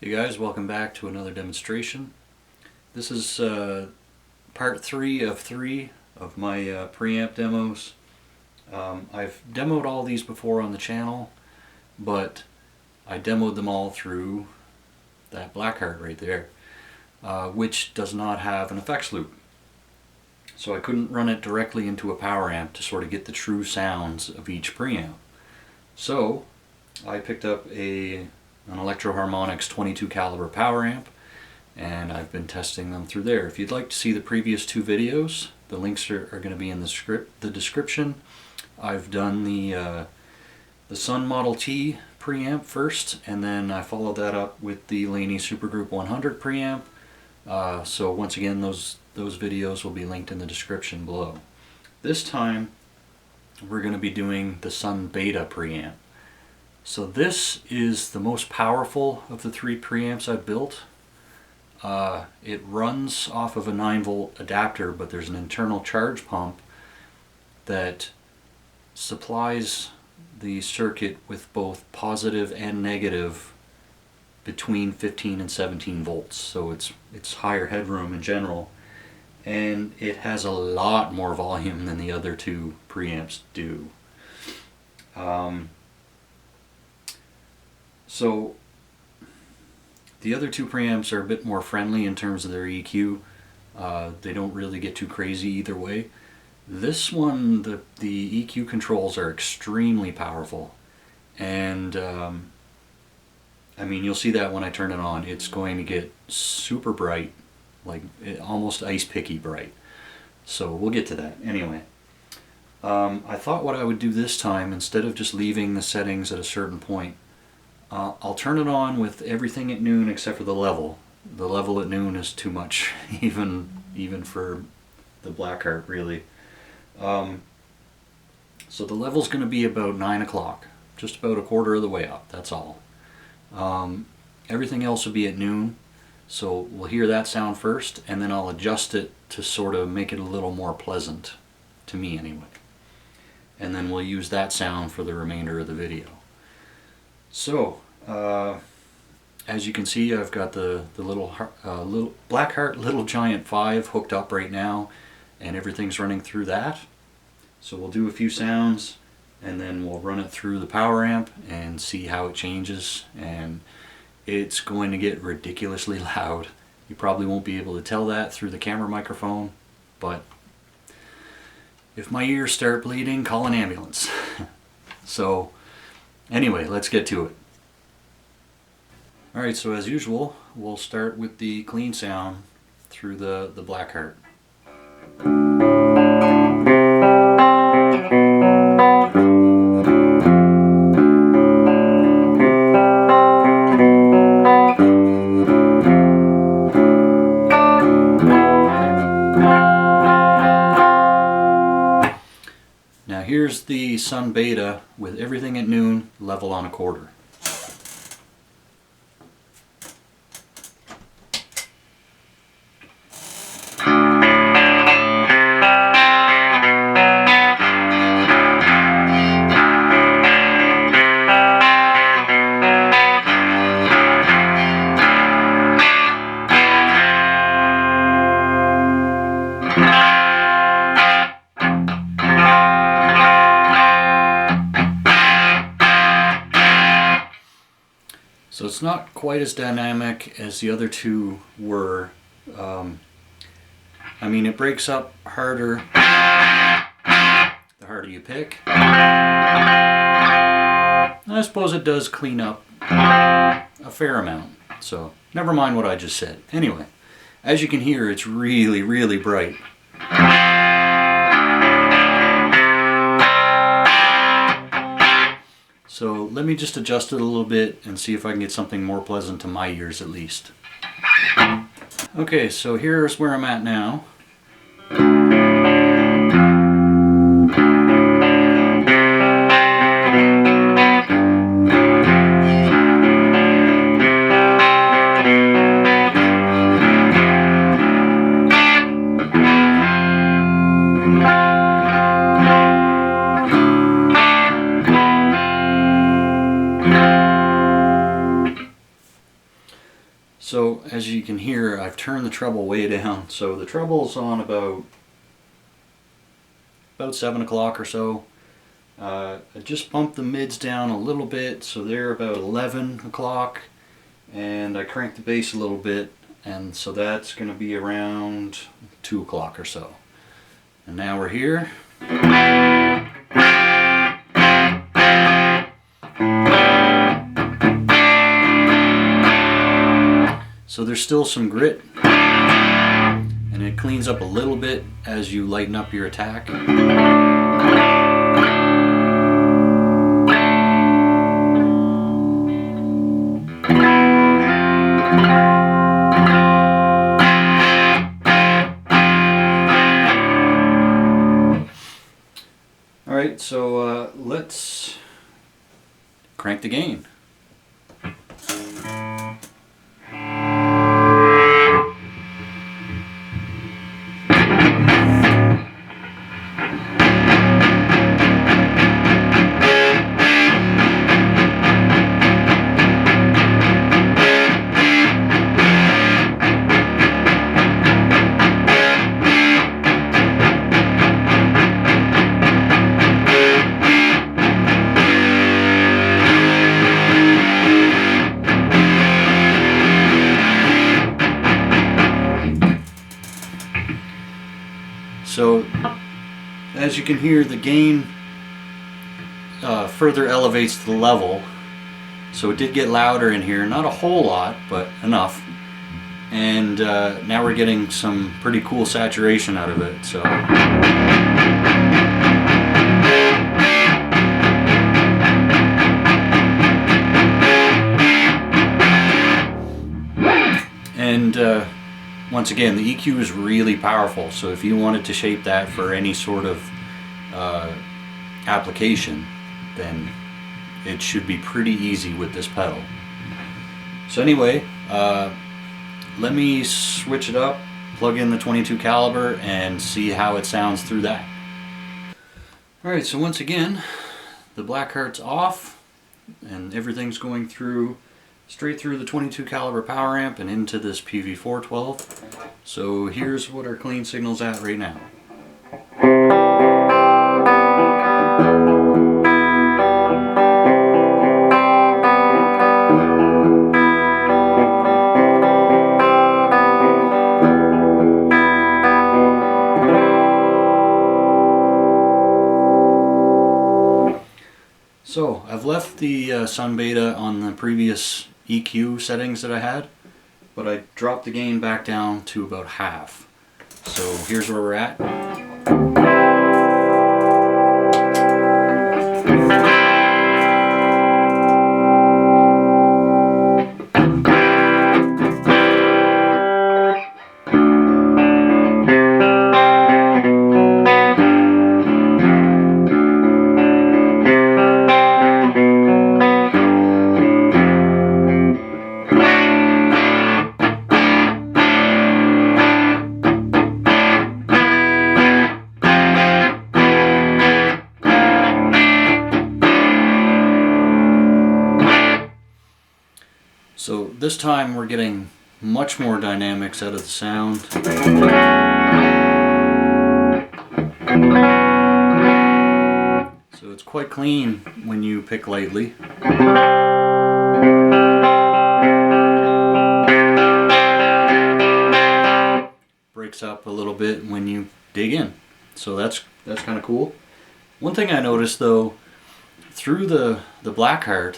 Hey guys, welcome back to another demonstration. This is part 3 of my preamp demos. I've demoed all these before on the channel, but I demoed them all through that Blackheart right there, which does not have an effects loop. So I couldn't run it directly into a power amp to sort of get the true sounds of each preamp. So I picked up an Electro Harmonix 22 caliber power amp, and I've been testing them through there. If you'd like to see the previous 2 videos, the links are going to be in the description. I've done the Sunn Model T preamp first, and then I followed that up with the Laney Supergroup 100 preamp. So once again, those videos will be linked in the description below. This time we're going to be doing the Sunn Beta preamp. So this is the most powerful of the 3 preamps I've built. It runs off of a 9-volt adapter, but there's an internal charge pump that supplies the circuit with both positive and negative between 15 and 17 volts. So it's higher headroom in general, and it has a lot more volume than the other 2 preamps do. So the other 2 preamps are a bit more friendly in terms of their EQ. They don't really get too crazy either way. This one, the EQ controls are extremely powerful, and I mean, you'll see that when I turn it on. It's going to get super bright, like almost ice picky bright. So we'll get to that anyway. I thought what I would do this time, instead of just leaving the settings at a certain point, I'll turn it on with everything at noon except for the level. The level at noon is too much, even for the Blackheart, really. So the level's going to be about 9 o'clock, just about a quarter of the way up, that's all. Everything else will be at noon, so we'll hear that sound first, and then I'll adjust it to sort of make it a little more pleasant, to me anyway. And then we'll use that sound for the remainder of the video. So, as you can see, I've got the little Blackheart Little Giant 5 hooked up right now, and everything's running through that. So we'll do a few sounds, and then we'll run it through the power amp and see how it changes, and it's going to get ridiculously loud. You probably won't be able to tell that through the camera microphone, but if my ears start bleeding, call an ambulance. So anyway, let's get to it. Alright, so as usual, we'll start with the clean sound through the Blackheart. Now here's the Sunn Beta with everything at noon, level on a quarter. So it's not quite as dynamic as the other 2 were. I mean, it breaks up harder the harder you pick. I suppose it does clean up a fair amount. So never mind what I just said. Anyway, as you can hear, it's really, really bright. So let me just adjust it a little bit and see if I can get something more pleasant to my ears at least. Okay, so here's where I'm at now. So as you can hear, I've turned the treble way down. So the treble's on about 7 o'clock or so. I just bumped the mids down a little bit, so they're about 11 o'clock. And I cranked the bass a little bit, and so that's going to be around 2 o'clock or so. And now we're here. So there's still some grit, and it cleans up a little bit as you lighten up your attack. Alright, so let's crank the gain. So, as you can hear, the gain further elevates the level. So it did get louder in here, not a whole lot, but enough. And now we're getting some pretty cool saturation out of it. So. And once again, the EQ is really powerful, so if you wanted to shape that for any sort of application, then it should be pretty easy with this pedal. So anyway, let me switch it up, plug in the 22 caliber, and see how it sounds through that. Alright, so once again, the Blackheart's off, and everything's going through straight through the 22 caliber power amp and into this PV412. So here's what our clean signal's at right now. So I've left the Sunn Beta on the previous EQ settings that I had, but I dropped the gain back down to about half. So here's where we're at. So this time we're getting much more dynamics out of the sound. So it's quite clean when you pick lightly. Breaks up a little bit when you dig in. So that's kind of cool. One thing I noticed though, through the Blackheart,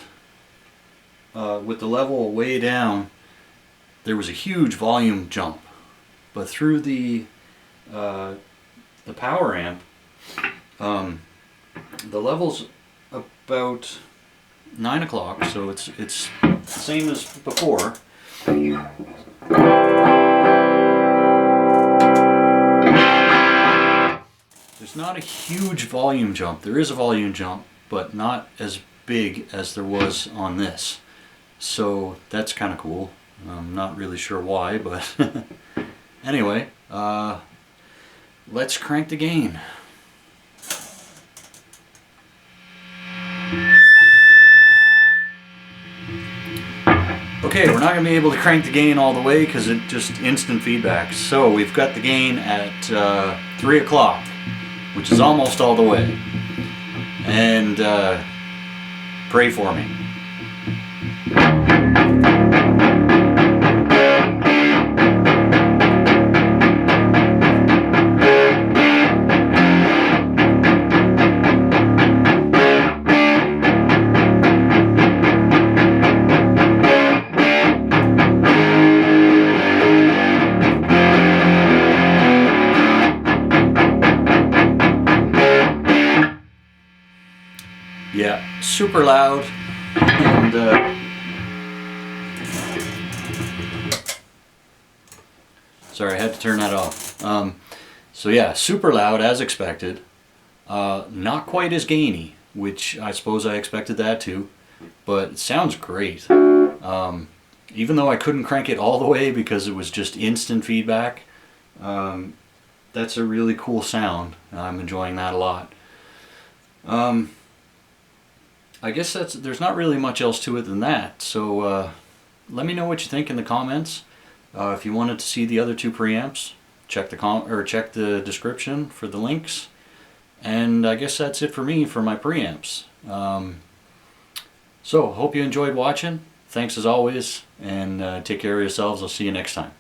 with the level way down, there was a huge volume jump, but through the power amp, the level's about 9 o'clock, so it's the same as before. There's not a huge volume jump. There is a volume jump, but not as big as there was on this. So that's kind of cool. I'm not really sure why, but anyway, let's crank the gain. Okay, we're not going to be able to crank the gain all the way because it just instant feedback. So we've got the gain at 3 o'clock, which is almost all the way. And pray for me. Yeah, super loud, and sorry, I had to turn that off. So yeah, super loud as expected. Not quite as gainy, which I suppose I expected that too, but it sounds great. Even though I couldn't crank it all the way because it was just instant feedback, that's a really cool sound. I'm enjoying that a lot. I guess there's not really much else to it than that. So let me know what you think in the comments. If you wanted to see the other two preamps, check the description for the links. And I guess that's it for me for my preamps. So hope you enjoyed watching. Thanks as always, and take care of yourselves. I'll see you next time.